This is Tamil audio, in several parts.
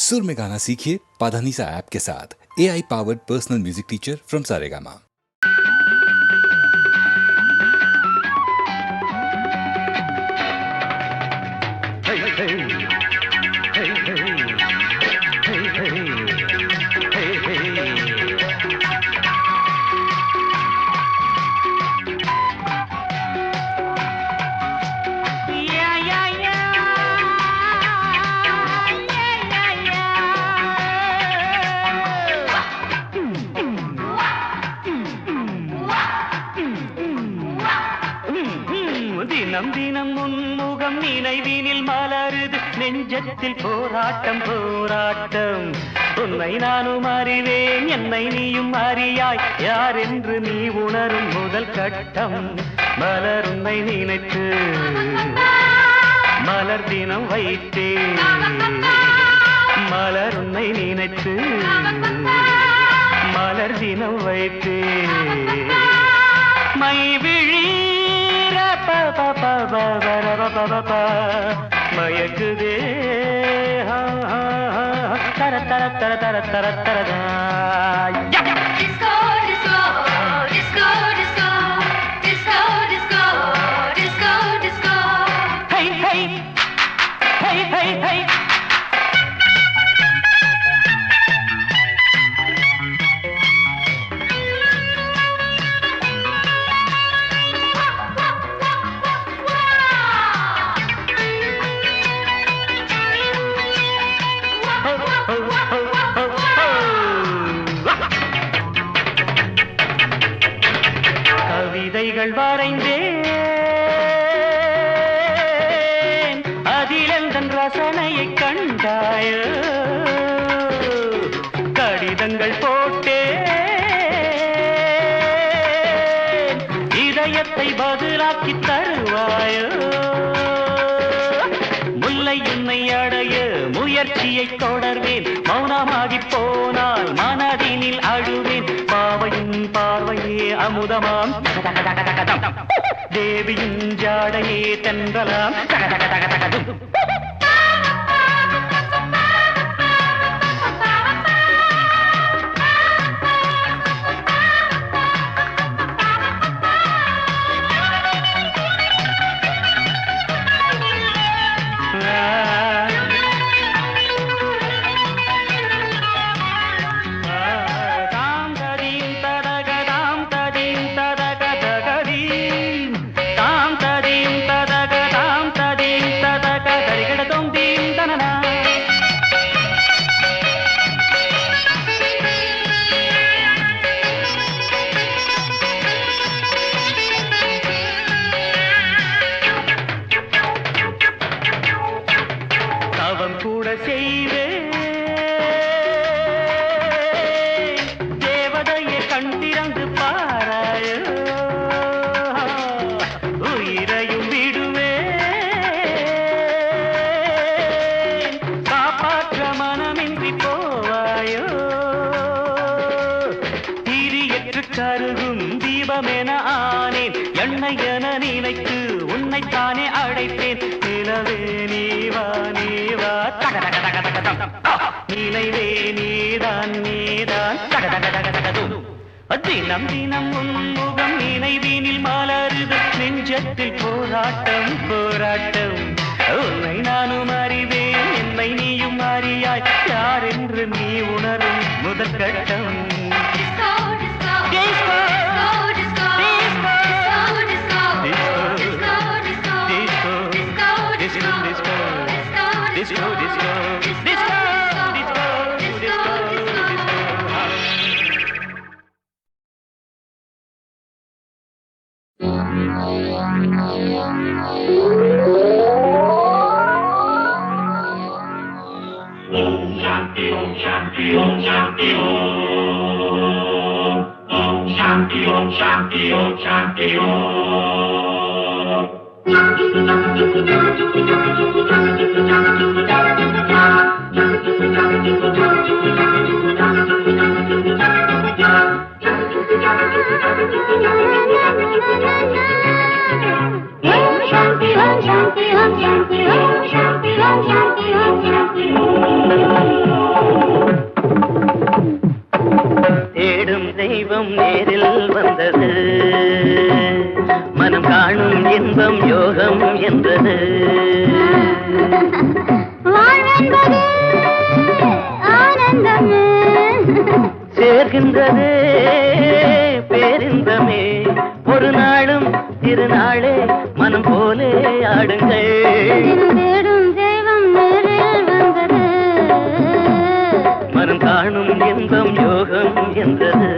सुर में गाना सीखिए पाधानीसा ऐप के साथ। AI powered personal music teacher from Saregama. தினம் தினம் முன்முகம் நினைவினில் மலருது நெஞ்சத்தில் போராட்டம் போராட்டம். உன்னை நானும் அறிவேன் என்னை நீயும் அறியாய் யார் என்று நீ உணரும் முதல் கட்டம். மலர் உன்னை நினைத்து மலர் தினம் வைத்தேன். மலர் உன்னை நினைத்து மலர் தினம் வைத்தேன். மை விழி மயக்குதே தர தர தர தர தர தரதா. Disco, disco, disco, disco, disco, disco, disco, disco. Hey, hey, hey, hey, hey. கவிதைகள் வரைந்தேன் அதில் எந்தன் ரசனையை கண்டாயோ. கடிதங்கள் போட்டேன் இதயத்தை பதிலாக்கி தருவாயோ. முல்லை உன்னை அடைய முயற்சியை தொடர்வேன். மௌனமாகி போனால் மனதினில் அழுவேன். பாவையின் பார்வையே அமுதமாம் தேவியின் ஜாடையே தென்றலாம். கூட செய்வேன் தேவதையை கண்டிரந்து பாராயோ. உயிரையும் விடுவேன் காப்பாற்ற மனமின்றி போவாயோ. திரியற்று கருகும் தீபமென ஆனேன். எண்ணெய் என நினைத்து உன்னைத்தானே அழைப்பேன். நிலவே நீவா நீவா நினைவே நீதான் நீதான். தினம் தினம் உன்முகம் நினைவினில் மலருது நெஞ்சத்தில் போராட்டம் போராட்டம். உன்னை நானும் அறிவேன் என்னை நீயும் அறியாய் யார் என்று நீ உணரும் முதல் கட்டம். Disco, disco, Disco, disco, disco, disco, disco, disco, disco, disco, disco, disco, disco, disco, disco. Shanti, Om Shanti, Om Shanti, Om Shanti, Om Shanti, Om Shanti. தெய்வம் நேரில் வந்தது மனம் காணும் இன்பம் யோகம் என்றது வாழ்வென்பது ஆனந்தமே சேர்கின்றதே பேரின்பமே ஒரு நாளும் திருநாளே மனம் போலே ஆடுங்கள் தேடும் தெய்வம் நேரில் வந்தது மனம் காணும் இன்பம் யோகம் என்றது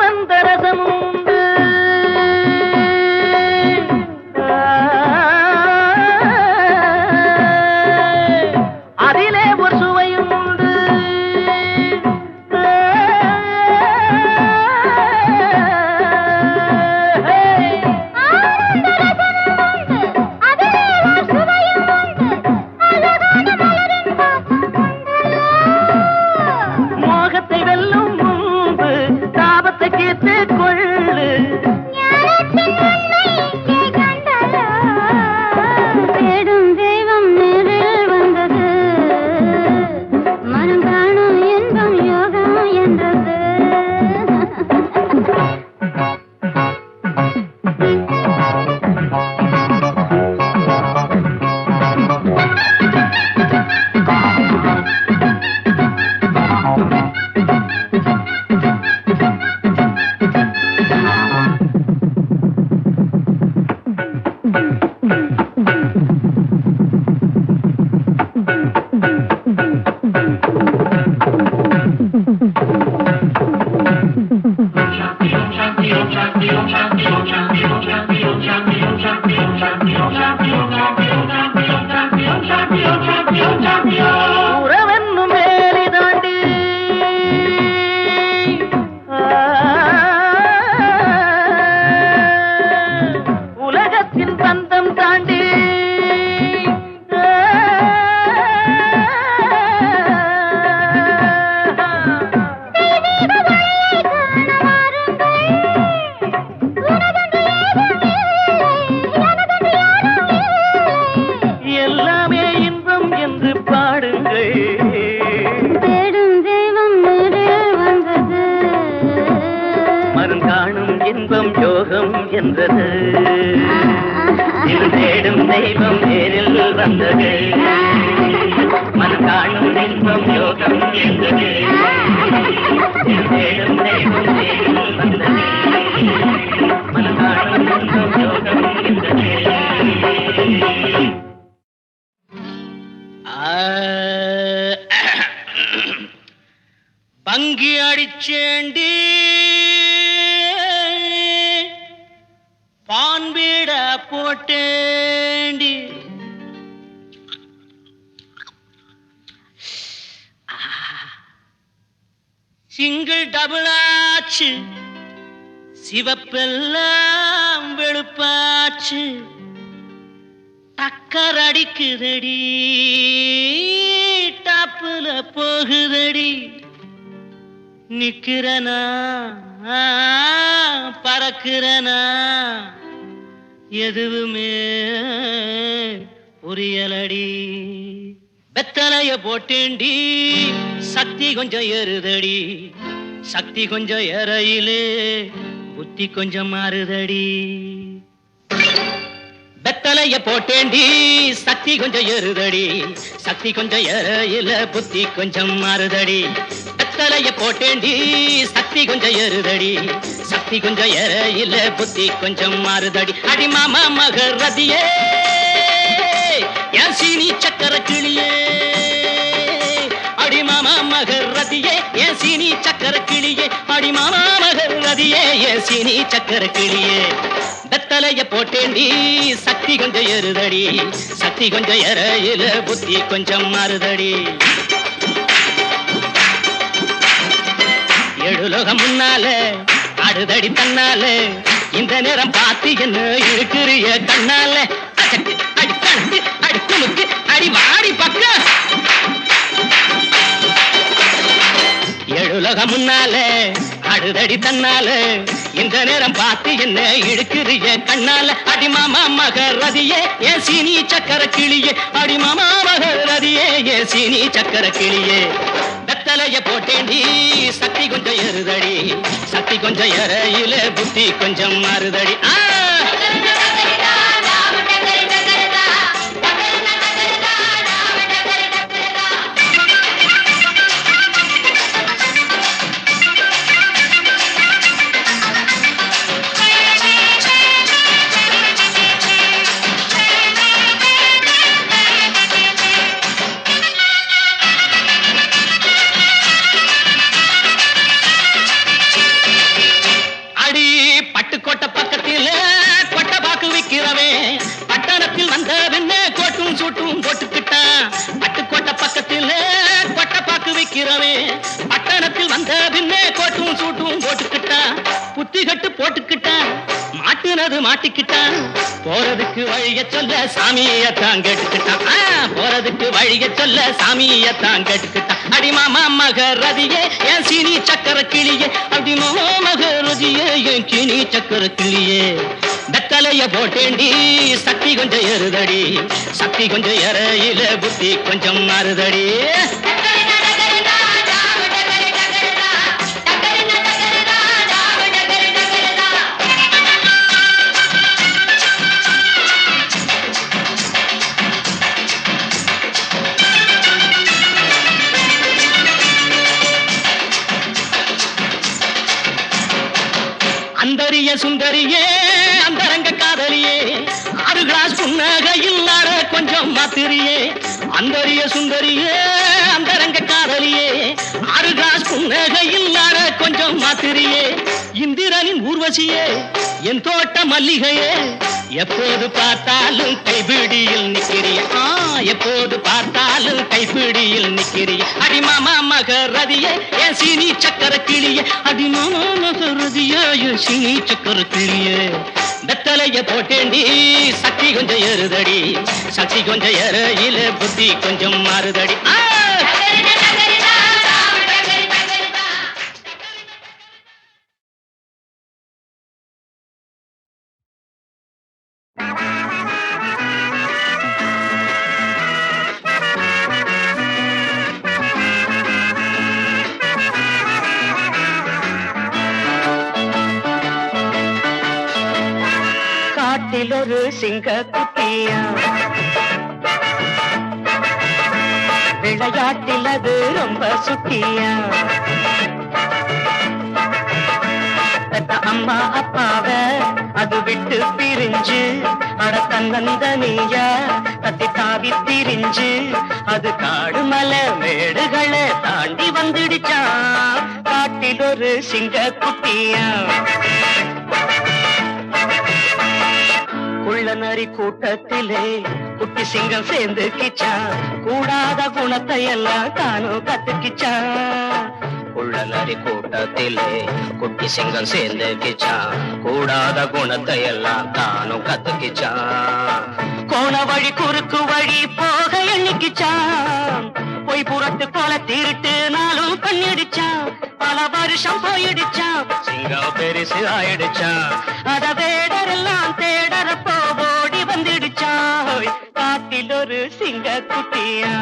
ஆனந்தரசமுண்டு அதிலே ஒரு சுவையும் உண்டு மோகத்தை வெல்லும் முன்பு தாபத்தை கேட்டு கொள்ளு தேடும் தெய்வம் நேரில் வந்தது மனம் காணும் இன்பம் யோகம் என்றது உறவென்னும் வேலி தாண்டி உலகத்தின் பந்தம் தாண்டி எல்லாமே இன்பம் என்று பாடுங்கள் தேடும் தெய்வம் நேரில் வந்தது மனம் காணும் இன்பம் யோகம் என்றது இது தேடும் தெய்வம் நேரில் வந்தது மனம் காணும் இன்பம் யோகம் என்றது இது தேடும் தெய்வம் நேரில் வந்தது மனம் காணும் இன்பம் யோகம் என்றது பங்கி அடிச்சேண்டி பான்பீட போட்டேண்டி சிங்கிள் டபுள் ஆச்சு சிவப்பெல்லாம் வெளுப்பாச்சு டக்கர் அடிக்குதடி டாப்புல போகுதடி நிக்கிறனா பறக்கிறனா எதுவுமே புரியலடி வெத்தலைய போட்டேண்டி சக்தி கொஞ்சம் ஏறுதடி சக்தி கொஞ்சம் ஏறையிலே புத்தி கொஞ்சம் மாறுதடி வெத்தலைய போட்டேண்டி சக்தி கொஞ்சம் ஏறுதடி சக்தி கொஞ்சம் ஏறையில புத்தி கொஞ்சம் மாறுதடி வெத்தலைய போட்டேண்டி சக்தி கொஞ்சம் ஏறுதடி சக்தி கொஞ்சம் ஏறையில புத்தி கொஞ்சம் மாறுதடி அடி மாமா மகரதியே என் சீனி சக்கர கிளியே அடி மாமா மகரதியே என் சீனி சக்கர கிளியே அடி மாமா மகரதியே என் சீனி சக்கர கிளியே வெத்தலைய போட்டேண்டி சக்தி கொஞ்சம் ஏறுதடி சக்தி கொஞ்சம் ஏறையில புத்தி கொஞ்சம் மாறுதடி எழுலோகம் முன்னால அடுதடி தன்னால இந்த நேரம் பார்த்து என்ன இருக்கிறிய கண்ணால அச்சக்கு அடி கணக்கு அடி குமுக்கு அடி வாடி பக்க எழுலோகம் முன்னால அடுதடி தன்னால இந்த நேரம் பார்த்து என்ன இழுக்கிறிய கண்ணால அடி மாமா மகரதியே ஏ சீனி சக்கர கிளியே அடி மாமா மகரதியே ஏ சீனி சக்கர கிளியே வெத்தலைய போட்டேண்டி சக்தி கொஞ்சம் ஏறுதடி சக்தி கொஞ்சம் ஏறையில புத்தி கொஞ்சம் மாறுதடி பட்டுக்கோட்டை பக்கத்தில் கொட்டை பாக்கு விக்கிறவே பட்டணத்தில் வந்த பின்ன கோட்டும் சூட்டும் போட்டுக்கிட்டான் பட்டுக்கோட்டை பக்கத்தில் கொட்டை பாக்கு விக்கிறவே பட்டணத்தில் வந்த பின்ன கோட்டும் சூட்டும் போட்டுக்கிட்டான் புத்தி கட்டு போட்டுக்கிட்டான் மாட்டுனது மாட்டிக்கிட்டான் போறதுக்கு வழிய சொல்ல சாமியத்தான் கேட்டுக்கிட்டான் போறதுக்கு வழிய சொல்ல சாமியத்தான் கேட்டுக்கிட்டான் அடி மாமா மகரதியே என் சீனி சக்கர கிளியே அடி மாமா மகரதியே என் சீனி சக்கர கிளியே வெத்தலைய போட்டேண்டி சக்தி கொஞ்சம் ஏறுதடி சக்தி கொஞ்சம் ஏறையில புத்தி கொஞ்சம் மாறுதடி அந்தரிய சுந்தரியே அந்தரங்க காதலியே 6 கிளாஸ் புன்னகையில் நாட கொஞ்சம் மாத்திரியே அந்தரிய சுந்தரியே அந்தரங்க காதலியே 6 கிளாஸ் புன்னகையில் நாட கொஞ்சம் மாத்திரியே இந்திரனின் ஊர்வசியே என் தோட்ட மல்லிகையே எப்போது பார்த்தாலும் கைபிடியில் நிக்கிறிய எப்போது பார்த்தாலும் கைபிடியில் நிக்கிறிய அடி மாமா மகரதியே என் சீனி சக்கர கிளியே அடி மாமா மகரதியே என் சீனி சக்கர கிளியே வெத்தலைய போட்டேண்டி சக்தி கொஞ்சம் ஏறுதடி சக்தி கொஞ்சம் ஏறையில புத்தி கொஞ்சம் மாறுதடி காட்டில் ஒரு சிங்க குட்டியா விளையாட்டில் அது ரொம்ப சுட்டியா அம்மா அப்பாவ அது விட்டு பிரிஞ்சு அட தன்னந்தனியா தத்தி தாவி திரிஞ்சு அது காடு மலை மேடுகளை தாண்டி வந்துடுச்சான் காட்டில் ஒரு சிங்க குட்டியா குள்ள நரி கூட்டத்திலே குட்டி சிங்கம் சேர்ந்து கிச்சான் கூடாத குணத்தை எல்லாம் தானும் கத்துக்கிச்சான் குள்ள நரி கூட்டத்திலே குட்டி சிங்கம் சேர்ந்து கிச்சான் கூடாத குணத்தை எல்லாம் தானும் கத்துக்கிச்சான் கோண வழி குறுக்கு வழி போக எண்ணிக்கிச்சான் பொய் புரட்டு போல திருட்டு நாளும் பண்ணிடுச்சான் பல வருஷம் போயிடுச்சான் சிங்கம் பெருசு ஆயிடுச்சான் அத வேடரெல்லாம் தேடறப்போ ஓடி வந்துடுச்சான் காட்டில் ஒரு சிங்க குட்டியா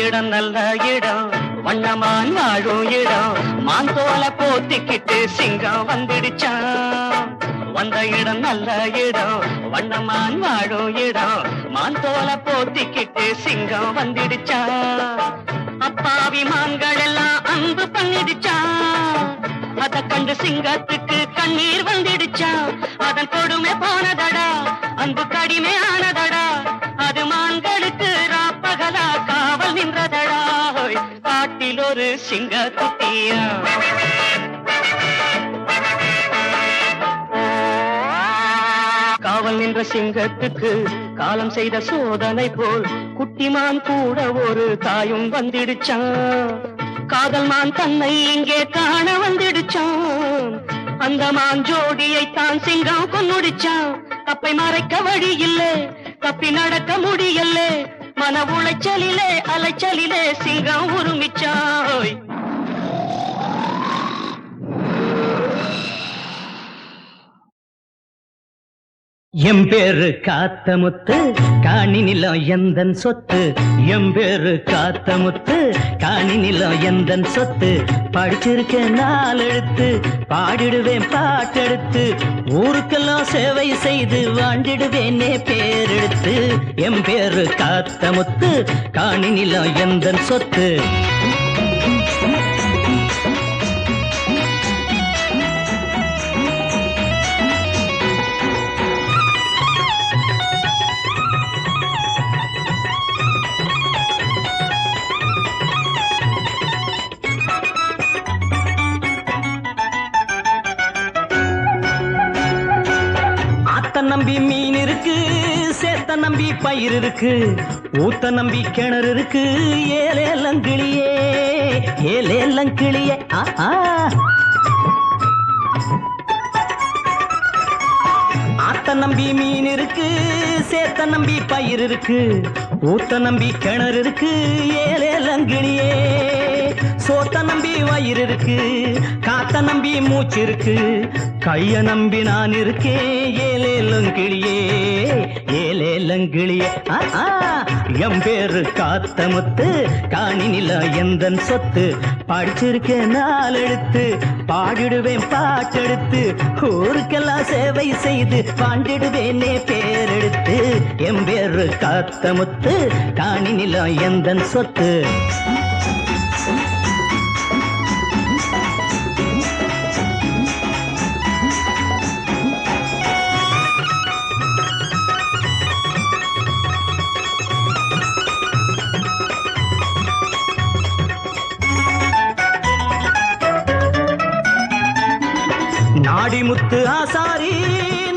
இடம் நல்ல இடம் வண்ணமான் வாழும் இடம் மாந்தோல போத்திக்கிட்டு சிங்கம் வந்துடுச்சான் வந்த இடம் நல்ல இடம், வண்ணமான் வாழும் இடம். மான் தோல போத்திக்கிட்டு சிங்கம் வந்துடுச்சா, அப்பாவி மான்கள் எல்லாம் அன்பு பண்ணிடுச்சா. அத கண்டு சிங்கத்துக்கு கண்ணீர் வந்துடுச்சா, அதன் கொடுமை போனதடா, அன்பு கடிமை ஆனதடா. அது மான்களுக்கு ராப்பகலா காவல் நின்றதடா. காட்டில் ஒரு சிங்க குட்டியா, காவல் நின்ற சிங்கத்துக்கு காலம் செய்த சோதனை போல் குட்டிமான் கூட ஒரு தாயும் வந்துடுச்சான். காதல் மான் தன்னை இங்கே காண வந்துடுச்சான். அந்த மான் ஜோடியை தான் சிங்கம் கொன்னுடிச்சான். தப்பை மறைக்க வழி இல்லை, தப்பி நடக்க முடியல. மன உளைச்சலிலே அலைச்சலிலே சிங்கம் உருமிச்சாய். எம் பேரு காத்தமுத்து, காணி நிலம் எந்தன் சொத்து. எம் பேரு காத்தமுத்து, காணி நிலம் எந்தன் சொத்து. படிச்சிருக்க நாலெழுத்து, பாடிடுவேன் பாட்டெடுத்து. ஊருக்கெல்லாம் சேவை செய்து வாழ்ந்திடுவேனே பேரெடுத்து. எம் பேரு காத்தமுத்து, காணி நிலம் எந்தன் சொத்து. நம்பி மீன் இருக்கு, சேத்த நம்பி பயிர் இருக்கு, ஊத்த நம்பி கிணறு இருக்கு. ஏலேலங்கிளியே ஏலேலங்கிளியே ஆத்த நம்பி மீன் இருக்கு, சேத்த நம்பி பயிர் இருக்கு, ஊத்த நம்பி கிணறு இருக்கு. ஏலேலங்கிளியே சோத்த நம்பி வயிறு இருக்கு, காத்த நம்பி மூச்சு இருக்கு, கைய நம்பி நான் இருக்கேன். ஏலேலங்கிளியே ஏலேலங்கிளியே எம் பேரு காத்தமுத்து, காணி நிலம் எந்தன் சொத்து. படிச்சிருக்கேன் நாலெழுத்து, பாடிடுவேன் பாட்டெடுத்து. ஊருக்கெல்லாம் சேவை செய்து பாண்டிடுவேனே பேரெடுத்து. எம் பேரு காத்தமுத்து, காணி நிலம் எந்தன் சொத்து. நாடிமுத்து ஆசாரி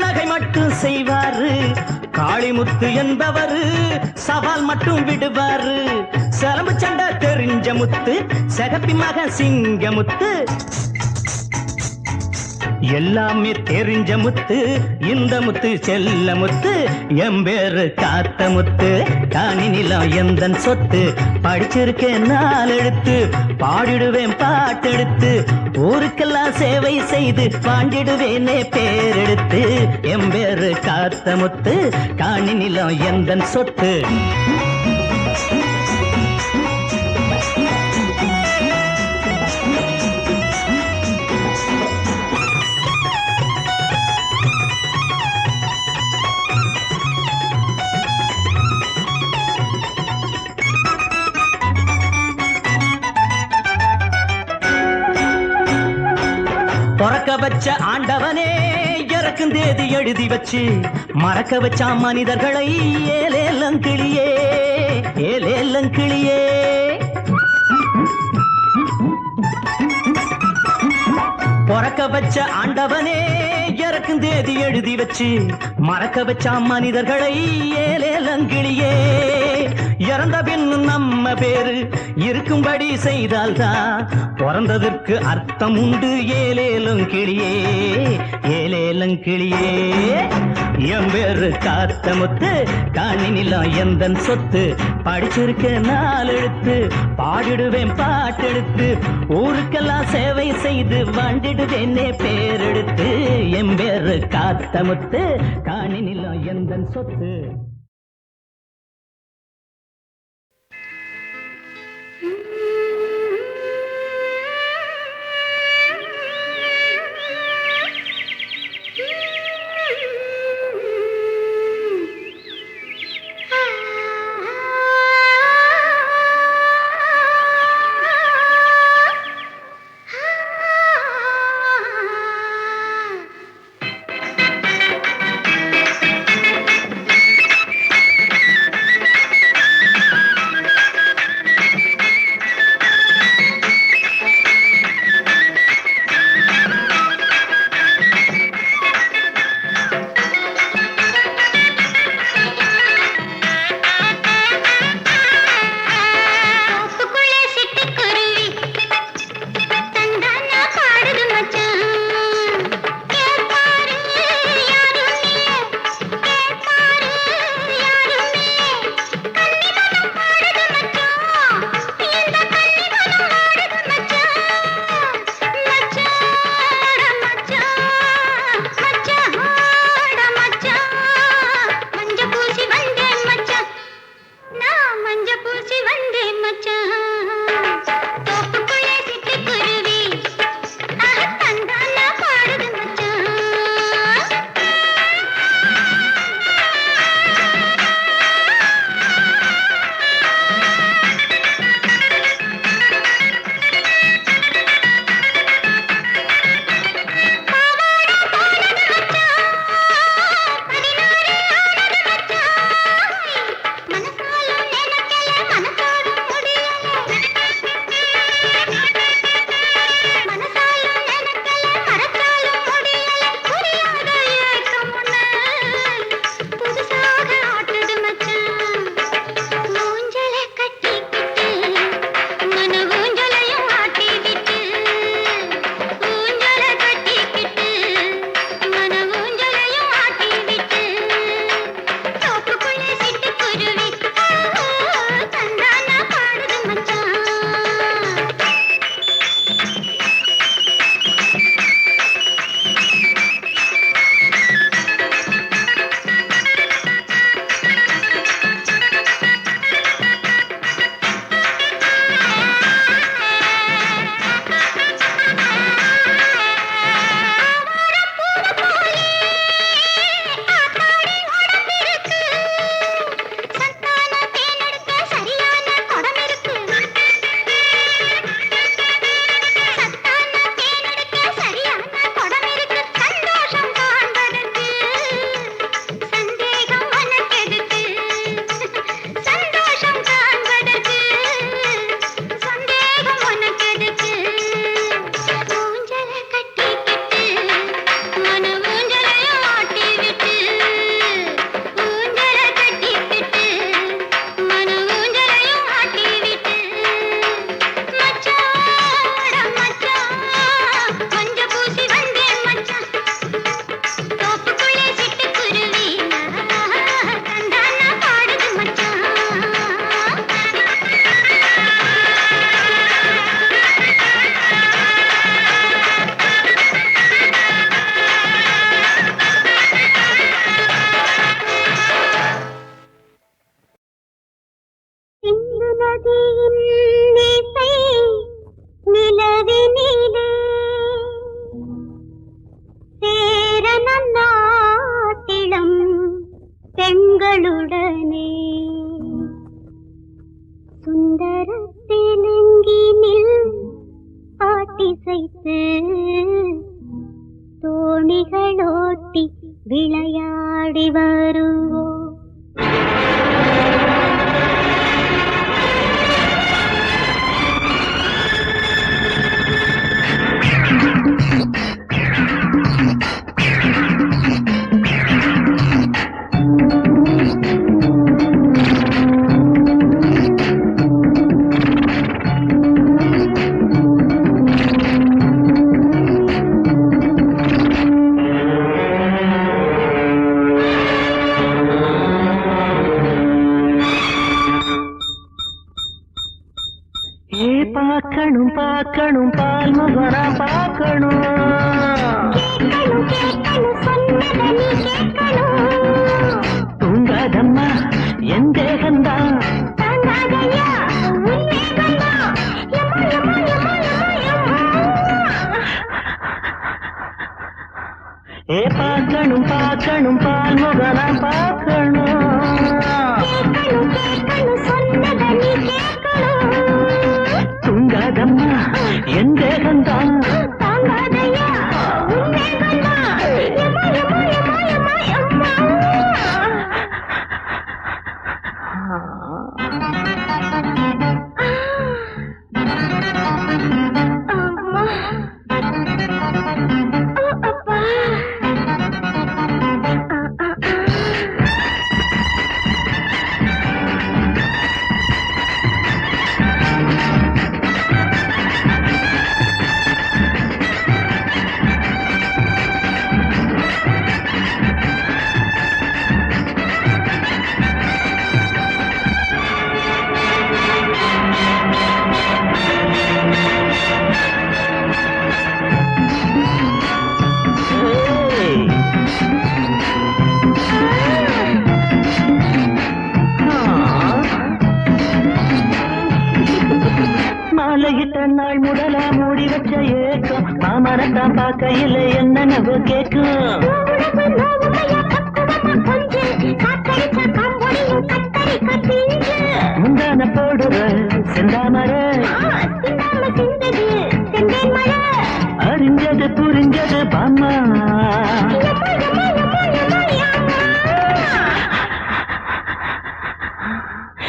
நகை மட்டும் செய்வாரு, காளிமுத்து என்பவரு சவால் மட்டும் விடுவாரு. சரம்பு சண்டை தெரிஞ்ச முத்து, சகப்பி மகன் சிங்கமுத்து. எல்லாமே தெரிஞ்ச முத்து, இந்த முத்து செல்ல முத்து. எம் பேரு காத்த முத்து, காணி நிலம் எந்தன் சொத்து. படிச்சிருக்கேன் நாலெழுத்து, பாடிடுவேன் பாட்டெடுத்து. ஊருக்கெல்லாம் சேவை செய்து பாண்டிடுவேனே பேரெடுத்து. எம் பேரு காத்த முத்து, காணி நிலம் எந்தன் சொத்து. பொறக்க வச்ச ஆண்டவனே இறக்கும் தேதி எழுதி வச்சு மறக்க வச்ச மனிதர்களை. ஏலேலங்கிளியே ஏலேலங்கிளியே பொறக்க வச்ச ஆண்டவனே இறக்கும் தேதி எழுதி வச்சு மறக்க வச்ச மனிதர்களை. ஏலேலங்கிளியே இறந்த பின் நம்ம பேரு இருக்கும்படி செய்தால்தான் பிறந்ததற்கு அர்த்தம் உண்டு. ஏலேலங்கிளியே ஏலேலங்கிளியே எம் பேரு காத்தமுத்து, காணி நிலம் எந்தன் சொத்து. படிச்சிருக்க நாலெழுத்து, பாடிடுவேன் பாட்டெடுத்து. ஊருக்கெல்லாம் சேவை செய்து வாழ்ந்திடுவேனே பேரெடுத்து. எம் பேரு காத்தமுத்து, காணி நிலம் எந்தன் சொத்து. ஏ பார்க்கணும் பார்க்கணும் பால் முகரா பார்க்கணும் தூங்காதம்மா என் தேகந்தான் ஏ பார்க்கணும் பார்க்கணும் பால் முகரா பார்க்கணும் தூங்காதம்மா என் தேகந்தான் மாலையிட்ட நாள் முதலா மூடி வச்ச ஏக்கம் மாமனத்தான் பார்க்கையில் என்னென்னவோ கேட்கும் முந்தான போடுற செந்தாமர அறிஞ்சது புரிஞ்சது பாம்மா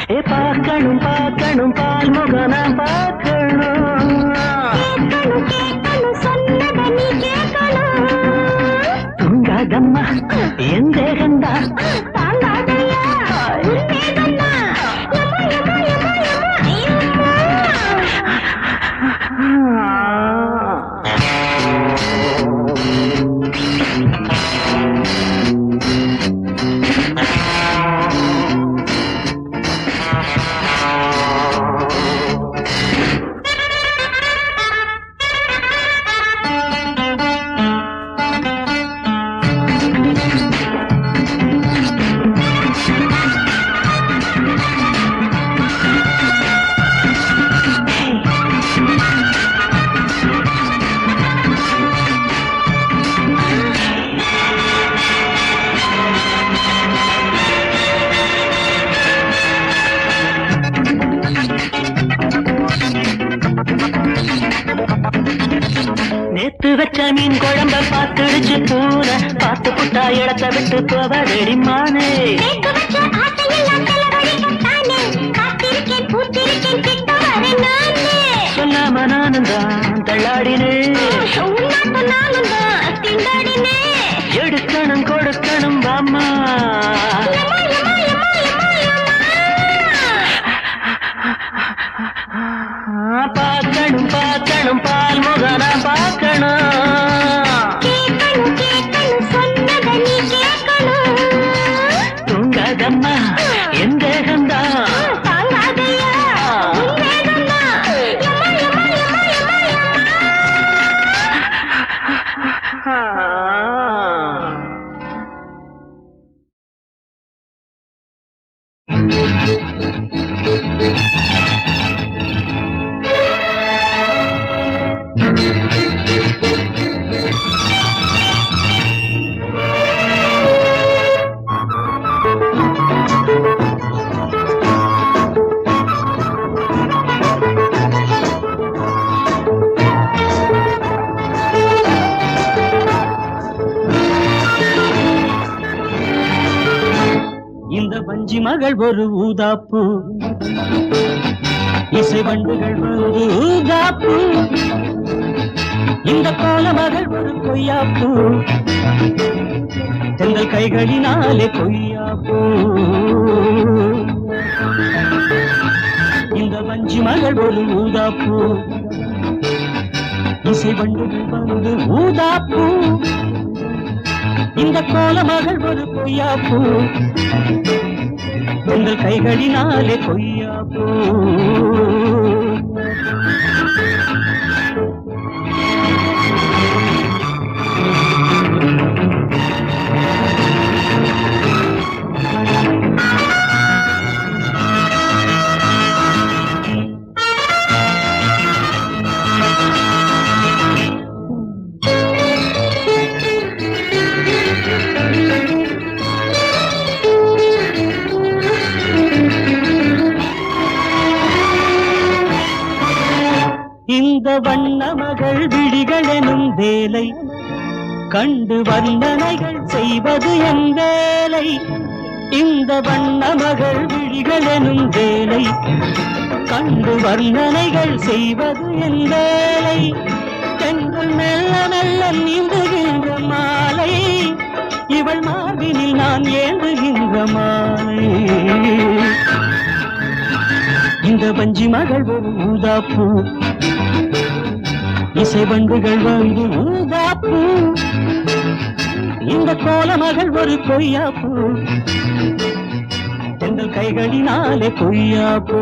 ஏ பார்க்கணும் பார்க்கணும் பால் முகனா பார்க்கணும் தூங்காதம்மா என் தேகந்தா நேத்து வச்ச மீன் குழம்ப பார்த்துடுச்சு பூனை பார்த்து புட்டா இடத்த விட்டு போவதடி மானே சொல்லாம நானும் தான் தள்ளாடினேன் எடுக்கணும் கொடுக்கணும் பாம்மா பார்க்கணும் பார்க்கணும் பால் முகனா பார்க்கணும் தூங்காதம்மா என் தேகந்தா இந்த வஞ்சி மகள் ஒரு ஊதாப்பு இசை வண்டுகள் ஒரு ஊதாப்பு இந்த கோல மகள் ஒரு கொய்யாப்பு தங்கள் கைகளினாலே கொய்யாப்பு இந்த வஞ்சி மகள் ஒரு ஊதாப்பு இசை வண்டுகள் வந்து ஊதாப்பு இந்த கோல மகள் ஒரு கொய்யாப்பு உங்கள் கைகளினாலே கொய்யாப்பூ இந்த வண்ண மகள் விழிகள் எனும் வேலை கண்டு வர்ணனைகள் செய்வது என் வேலை. இந்த வண்ண மகள் விழிகள் எனும் வேலை கண்டு வர்ணனைகள் செய்வது என் வேலை. பெண்கள் மெல்ல மெல்ல நீந்துகின்ற மாலை இவள் மார்பினில் நான் ஏந்துகின்ற மாலை. இந்த வஞ்சி மகள் ஒரு ஊதாப்பூ இசை பண்டுகள் வந்து ஊதாப்பூ. இந்த கோல மகள் ஒரு கொய்யாப்பூ எங்கள் கைகளினாலே கொய்யாப்பூ.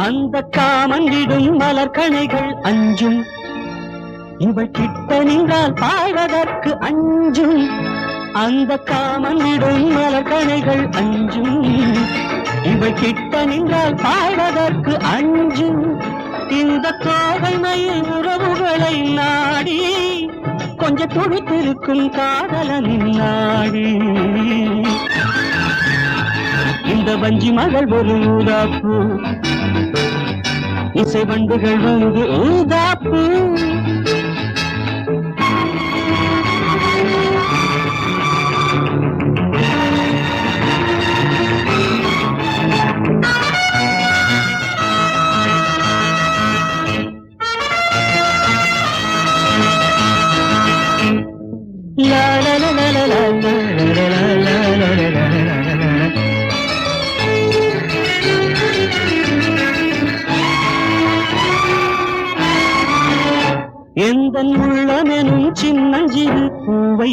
அந்த காமந்திடும் மலர்கணைகள் அஞ்சும் இவள் கிட்ட நின்றால் பாய்வதற்கு அஞ்சும். அந்த காமந்திடும் மலர்கணைகள் அஞ்சும் இவள் கிட்ட நின்றால் பாய்வதற்கு அஞ்சும். இந்த கோவை மயில் உறவுகளை நாடி கொஞ்சம் துடித்திருக்கும் காதலனின் நாடி. இந்த வஞ்சி மகள் ஒரு ஊதாப்பூ இசை பண்டுகள் வந்து ஊதாப்பூ. லா லா லா லா லா லா லா லா லா லா. எந்தன் உள்ளமெனும் சின்னஞ்சிறு பூவை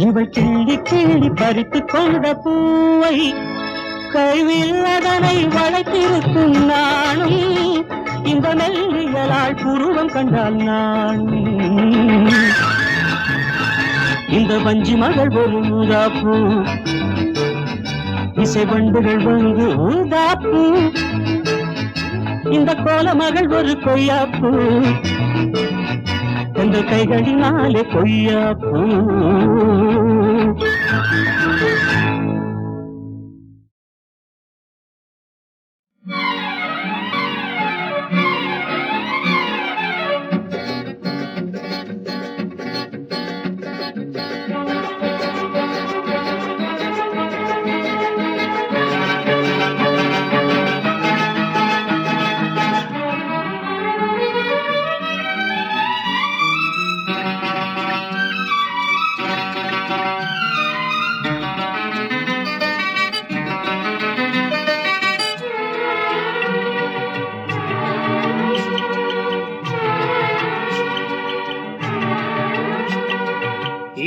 இவள் கிள்ளி கிள்ளி பறித்து கொண்ட பூவை கைவில் அதனை வளைத்திருக்கும் நானும் இந்த மெல்லியலால் புருவம் கண்டால் நானும். இந்த வஞ்சி மகள் ஒரு ஊதாப்பூ இசை பண்டுகள் வந்து ஊதாப்பூ. இந்த கோல மகள் ஒரு கொய்யாப்பூ என்ற கைகளினாலே கொய்யாப்பூ.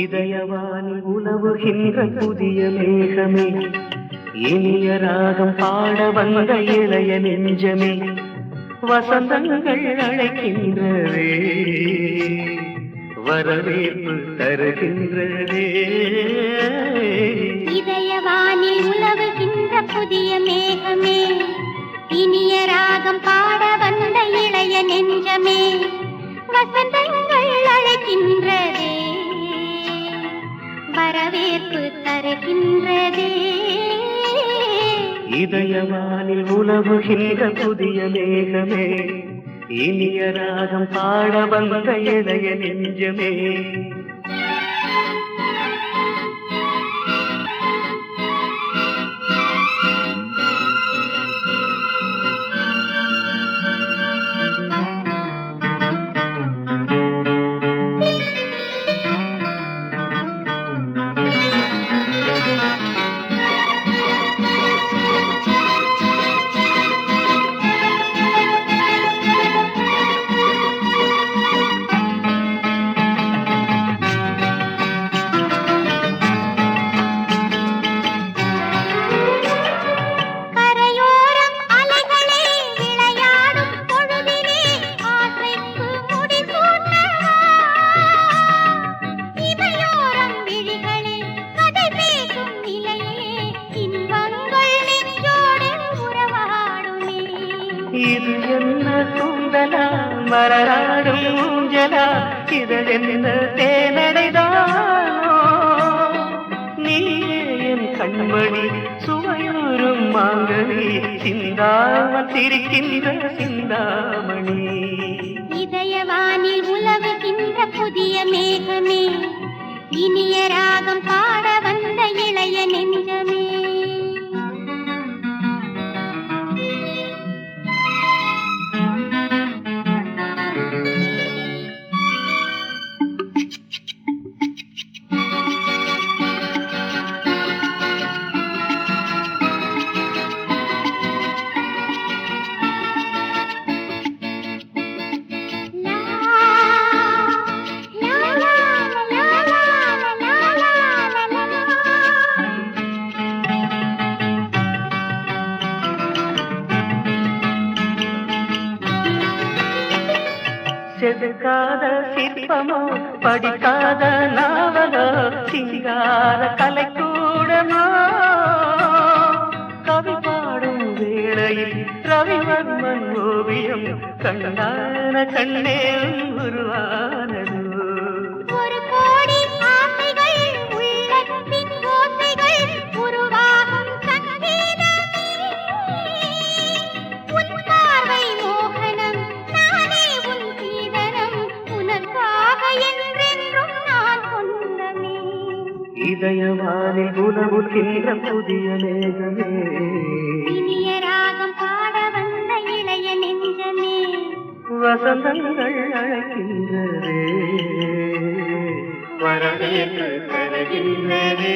இதயவானில் உலவுகின்ற புதிய மேகமே இனிய ராகம் பாட வந்த இளைய நெஞ்சமே வசந்தங்கள் அழைக்கின்றதே வரவேற்பு தருகின்றதே. இதயவானில் உலவுகின்ற புதிய மேகமே இனிய ராகம் பாட வந்த இளைய நெஞ்சமே வசந்தங்கள் அழைக்கின்றதே வரவேற்பு தருகின்றதே. இதயவானில் உலவுகின்ற புதிய மேகமே இனிய ராகம் பாட வந்த இளைய நெஞ்சமே. கூந்தலா மலராடும் ஊஞ்சலா இதழென்ன தேனடைதானோ நீயே என் கண்மணி சுவையூரும் மாங்கனி சிந்தாமல் சிரிக்கின்ற சிந்தாமணி இதயவானில் உலவுகின்ற புதிய மேகமே இனிய ராகம் பாட வந்த இளைய நெஞ்சமே செதுக்காத சிற்பமோ படிக்காத நாவலோ சிங்கார கலைக்கூடமோ கவி பாடும் வேளையில் ரவிவர்மன் ஓவியம் கண்ணான கண்ணே உருவானது ஒரு கோடி ஆசைகள் உள்ளத்தின் ஓசைகள் உருவாகும் சங்கீதமே உன் பார்வை மோகனம் நானே உன் சீதனம் உனக்காக என்றென்றும் நான் சொந்தமே இதயவானில் உலவுகின்ற புதிய மேகமே இனிய ராகம் பாட வந்த இளைய நெஞ்சமே வசந்தங்கள் அழைக்கின்றதே வரவேற்று தருகின்றதே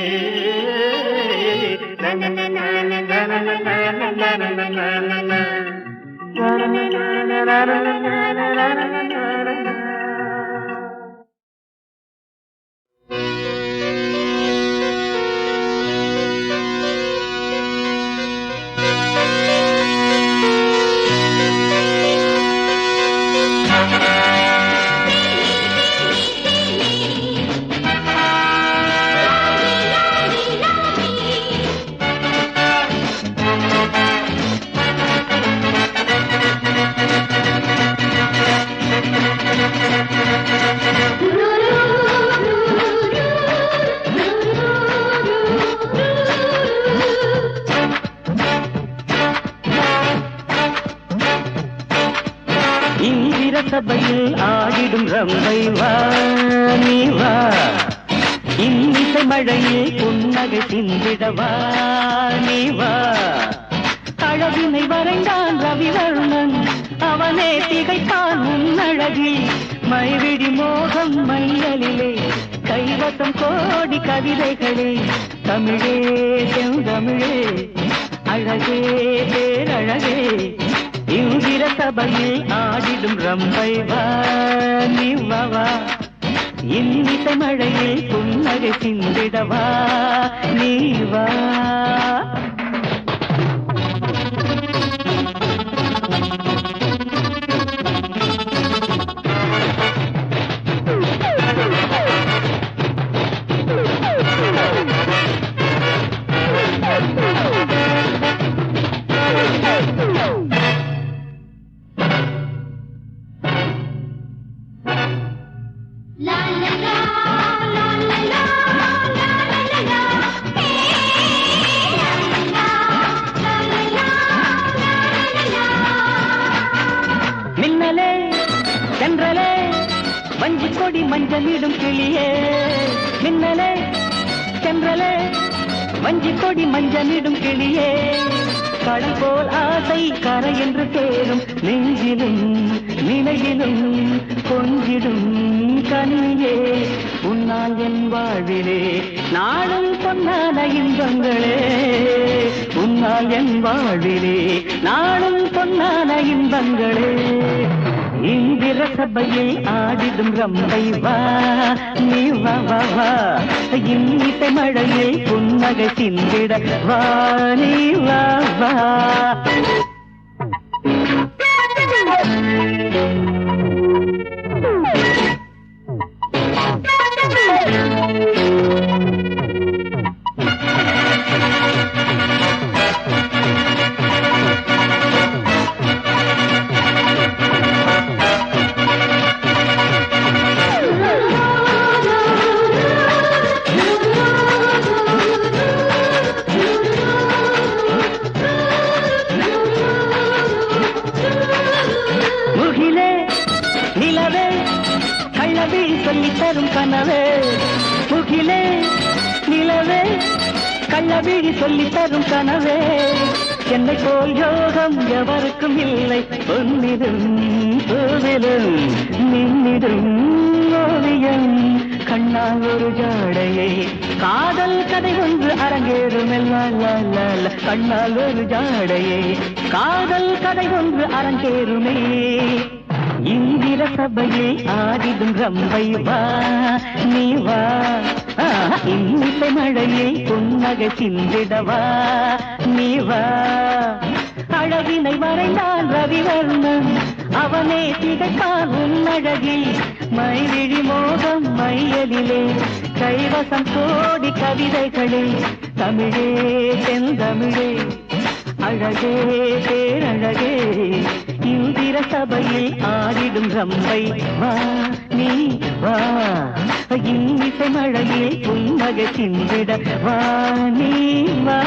சபையில் ஆடிடும் ரம்பை வா நீ வா இன்னிசை மழையில் புன்னகை சிந்திடவா நீ வா அழகினை வரைந்தான் ரவிவர்மன் அவனே திகைத்தான் உன்னழகில் மைவிடி மோகம் மையலிலே கைவசம் கோடி கவிதைகளே தமிழே செந்தமிழே அழகே பேரழகே இந்திர சபையில் ஆடிடும் ரம்பை வா நீ வா இன்னிசை மழையில் புன்னகை சிந்திடவா நீ வா கொடி மஞ்சளிடும் கிளியே மின்னலே சென்றலே வஞ்சி கொடி மஞ்சளிடும் கிளியே கடல் போல் ஆசை கரை என்று சேரும் நெஞ்சிலும் நிலையிலும் கொஞ்சிடும் கனியே உன்னால் என் வாழ்விலே நாளும் பொன்னான இன்பங்களே உன்னால் என் வாழ்விலே நாளும் பொன்னான இன்பங்களே இந்திர சபையில் ஆடிடும் ரம்பை வா நீ வா வா வா இன்னிசை மழையில் புன்னகை சிந்திட வா நீ வா வா கள்ளவிழி சொல்லி தரும் கனவே என்னை போல் யோகம் எவருக்கும் இல்லை பொன்னிடும் கோவிலும் மின்னிடும் ஓவியம் கண்ணால் ஒரு ஜாடையை காதல் கதை ஒன்று அரங்கேறும் கண்ணால் ஒரு ஜாடையை காதல் கதை ஒன்று அரங்கேறுமே இந்திர சபையில் ஆடிடும் ரம்பை வா நீ வா இன்னிசை மழையில் புன்னகை சிந்திடவா நீ வா அழகினை வரைந்தான் ரவிவர்ணன் அவனே திகைத்தான் உன்னழகில் மைவிழி மோகம் மையலிலே கைவசம் கோடி கவிதைகளே தமிழே தென்தமிழே அழகே பேரழகே இந்திர சபையில் ஆடிடும் ரம்பை வா நீ வா இன்னிசை மழையில் புன்னகை சிந்திட வா நீ வா